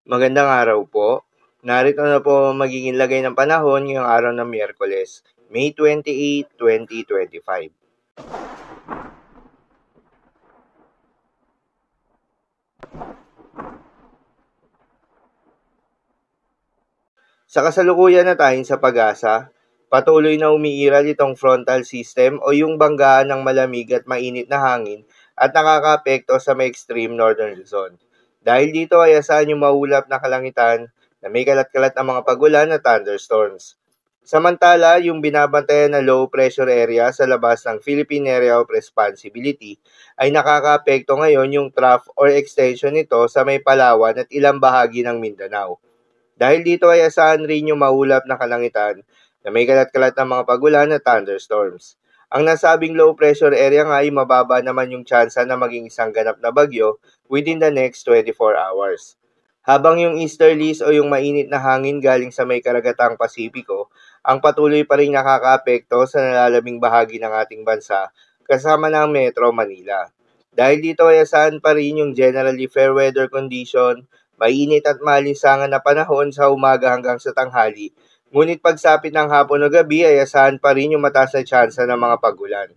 Magandang araw po. Narito na po ang magiging lagay ng panahon ngayong araw ng Miyerkules, May 28, 2025. Sa kasalukuyan na tayong sa pag-asa, patuloy na umiiral itong frontal system o yung banggaan ng malamig at mainit na hangin at nakakaapekto sa may extreme northern Luzon. Dahil dito ay asahan yung maulap na kalangitan na may kalat-kalat na mga pagulan at thunderstorms. Samantala, yung binabantayan na low pressure area sa labas ng Philippine Area of Responsibility ay nakakaapekto ngayon yung trough or extension nito sa may Palawan at ilang bahagi ng Mindanao. Dahil dito ay asahan rin yung maulap na kalangitan na may kalat-kalat na mga pagulan at thunderstorms. Ang nasabing low pressure area nga ay mababa naman yung tsansa na maging isang ganap na bagyo within the next 24 hours. Habang yung easterlies o yung mainit na hangin galing sa may karagatang Pasipiko ang patuloy pa rin nakakaapekto sa nalalaming bahagi ng ating bansa kasama ng Metro Manila. Dahil dito ay asahan pa rin yung generally fair weather condition, mainit at malinsangan na panahon sa umaga hanggang sa tanghali, ngunit pagsapit ng hapon o gabi ay asahan pa rin yung mataas na tsansa ng mga pagulan.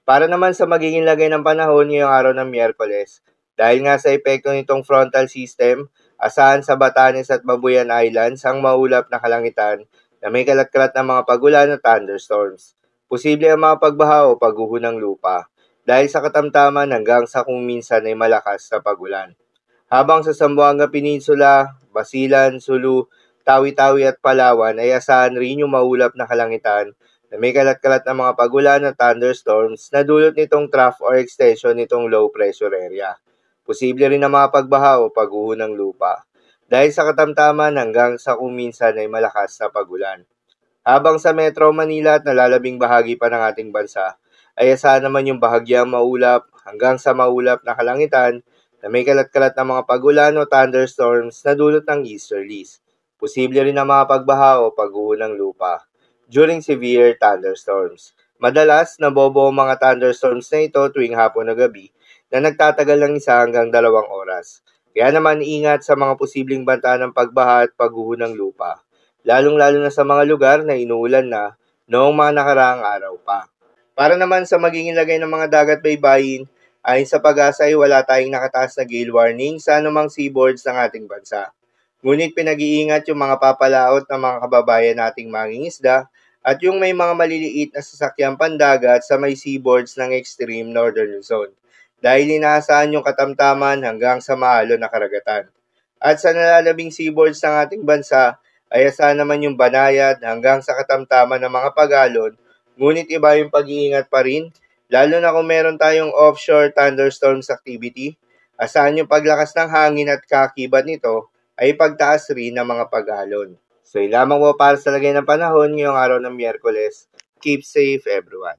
Para naman sa magiging lagay ng panahon ngayong araw ng Miyerkules, dahil nga sa epekto nitong frontal system, asahan sa Batanes at Babuyan Islands ang maulap na kalangitan na may kalat-kalat na mga pagulan at thunderstorms. Posible ang mga pagbaha o pagguho ng lupa dahil sa katamtaman hanggang sa kung minsan ay malakas na pagulan. Habang sa Zamboanga Peninsula, Basilan, Sulu, Tawi-Tawi at Palawan ay asahan rin yung maulap na kalangitan na may kalat-kalat na mga pagulan at thunderstorms na dulot nitong trough or extension nitong low pressure area. Posible rin ang mga pagbaha o pagguho ng lupa dahil sa katamtaman hanggang sa kung minsan ay malakas na pagulan. Habang sa Metro Manila at nalalabing bahagi pa ng ating bansa, ay asahan naman yung bahagyang maulap hanggang sa maulap na kalangitan na may kalat-kalat na mga pagulan o thunderstorms na dulot ng easterlies. Posible rin ang mga pagbaha o pagguho ng lupa during severe thunderstorms. Madalas, nabobo ang mga thunderstorms na ito tuwing hapon o gabi na nagtatagal ng 1 hanggang 2 oras. Kaya naman ingat sa mga posibleng banta ng pagbaha at pagguho ng lupa, lalong-lalo na sa mga lugar na inuulan na noong mga nakaraang araw pa. Para naman sa magiging lagay ng mga dagat baybayin, ayon sa pag-asa ay wala tayong nakataas na gale warning sa anumang seaboards ng ating bansa. Ngunit pinag-iingat yung mga papalaot ng mga kababayan nating mangingisda at yung may mga maliliit na sasakyang pandagat sa may seaboards ng extreme northern Luzon dahil inaasahan yung katamtaman hanggang sa maalon na karagatan. At sa nalalabing seaboards ng ating bansa ay asahan naman yung banayad hanggang sa katamtaman ng mga pagalon, ngunit iba yung pag-iingat pa rin, lalo na kung meron tayong offshore thunderstorms activity, asahan yung paglakas ng hangin at kakibat nito ay pagtaas rin ng mga pagalon. So, yun lamang po para sa lagay ng panahon ngayong araw ng Miyerkules. Keep safe everyone.